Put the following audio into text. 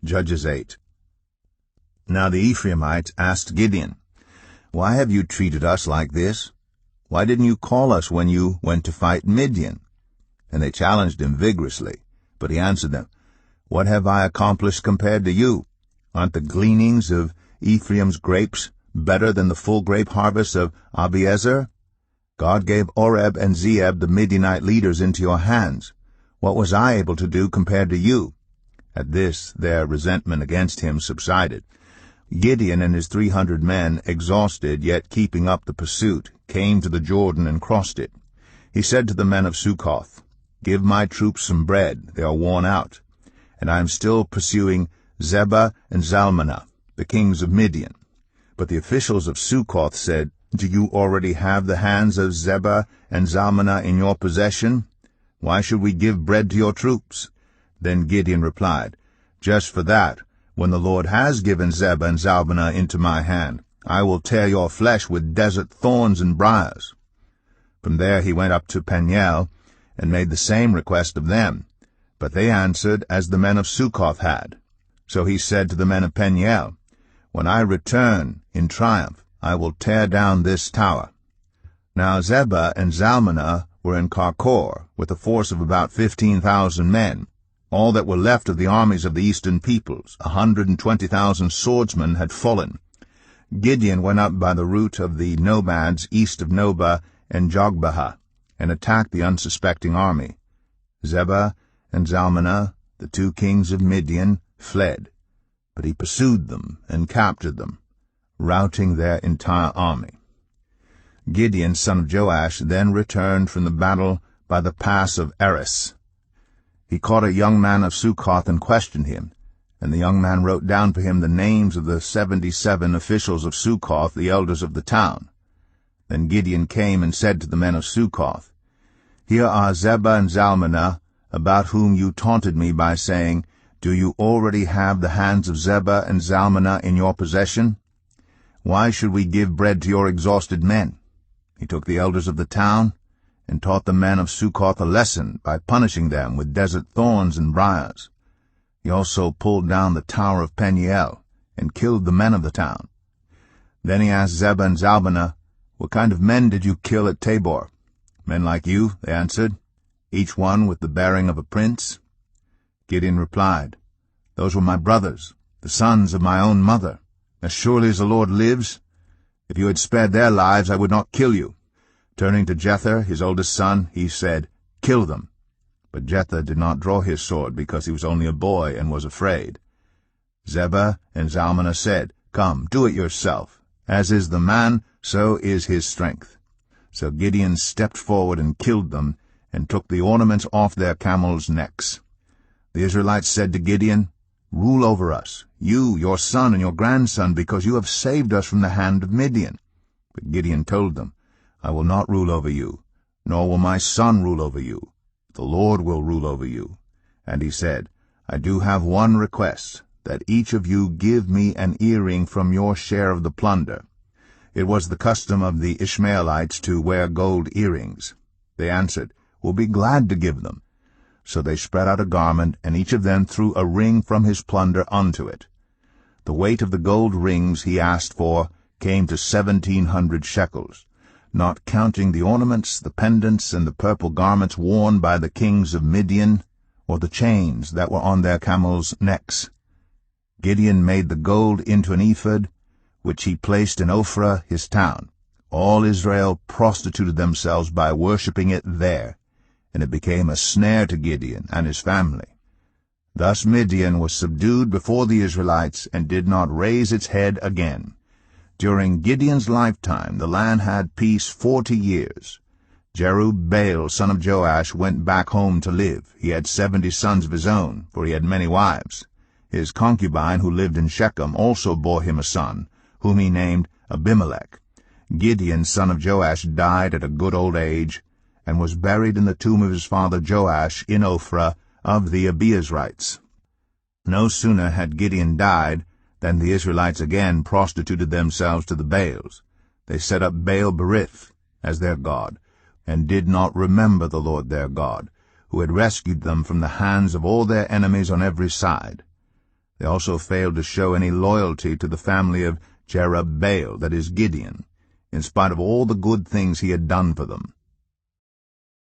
Judges 8. Now the Ephraimites asked Gideon, "Why have you treated us like this? Why didn't you call us when you went to fight Midian?" And they challenged him vigorously. But he answered them, "What have I accomplished compared to you? Aren't the gleanings of Ephraim's grapes better than the full grape harvest of Abiezer? God gave Oreb and Zeeb, the Midianite leaders, into your hands. What was I able to do compared to you?" At this their resentment against him subsided. Gideon and his 300 men, exhausted yet keeping up the pursuit, came to the Jordan and crossed it. He said to the men of Succoth, "Give my troops some bread, they are worn out, and I am still pursuing Zebah and Zalmunna, the kings of Midian." But the officials of Succoth said, "Do you already have the hands of Zebah and Zalmunna in your possession? Why should we give bread to your troops?" Then Gideon replied, "Just for that, when the Lord has given Zebah and Zalmunna into my hand, I will tear your flesh with desert thorns and briars." From there he went up to Peniel, and made the same request of them. But they answered as the men of Succoth had. So he said to the men of Peniel, "When I return in triumph, I will tear down this tower." Now Zebah and Zalmunna were in Karkor, with a force of about 15,000 men. All that were left of the armies of the eastern peoples, 120,000 swordsmen, had fallen. Gideon went up by the route of the nomads east of Nobah and Jogbehah, and attacked the unsuspecting army. Zebah and Zalmunna, the 2 kings of Midian, fled, but he pursued them and captured them, routing their entire army. Gideon, son of Joash, then returned from the battle by the pass of Eris. He caught a young man of Succoth and questioned him, and the young man wrote down for him the names of the 77 officials of Succoth, the elders of the town. Then Gideon came and said to the men of Succoth, "Here are Zebah and Zalmunna, about whom you taunted me by saying, 'Do you already have the hands of Zebah and Zalmunna in your possession? Why should we give bread to your exhausted men?'" He took the elders of the town and taught the men of Succoth a lesson by punishing them with desert thorns and briars. He also pulled down the tower of Peniel and killed the men of the town. Then he asked Zebah and Zalmunna, "What kind of men did you kill at Tabor?" "Men like you," they answered, "each one with the bearing of a prince." Gideon replied, "Those were my brothers, the sons of my own mother. As surely as the Lord lives, if you had spared their lives, I would not kill you." Turning to Jether, his oldest son, he said, "Kill them." But Jether did not draw his sword, because he was only a boy and was afraid. Zebah and Zalmunna said, "Come, do it yourself. As is the man, so is his strength." So Gideon stepped forward and killed them, and took the ornaments off their camels' necks. The Israelites said to Gideon, "Rule over us, you, your son, and your grandson, because you have saved us from the hand of Midian." But Gideon told them, "I will not rule over you, nor will my son rule over you. The Lord will rule over you." And he said, "I do have one request, that each of you give me an earring from your share of the plunder." It was the custom of the Ishmaelites to wear gold earrings. They answered, "We'll be glad to give them." So they spread out a garment, and each of them threw a ring from his plunder unto it. The weight of the gold rings he asked for came to 1,700 shekels, not counting the ornaments, the pendants, and the purple garments worn by the kings of Midian, or the chains that were on their camels' necks. Gideon made the gold into an ephod, which he placed in Ophrah his town. All Israel prostituted themselves by worshipping it there, and it became a snare to Gideon and his family. Thus Midian was subdued before the Israelites, and did not raise its head again. During Gideon's lifetime the land had peace 40 years. Jerubbaal, son of Joash, went back home to live. He had 70 sons of his own, for he had many wives. His concubine, who lived in Shechem, also bore him a son, whom he named Abimelech. Gideon, son of Joash, died at a good old age, and was buried in the tomb of his father Joash in Ophrah of the Abiezrites. No sooner had Gideon died than the Israelites again prostituted themselves to the Baals. They set up Baal-berith as their god, and did not remember the Lord their God, who had rescued them from the hands of all their enemies on every side. They also failed to show any loyalty to the family of Jerubbaal, that is, Gideon, in spite of all the good things he had done for them.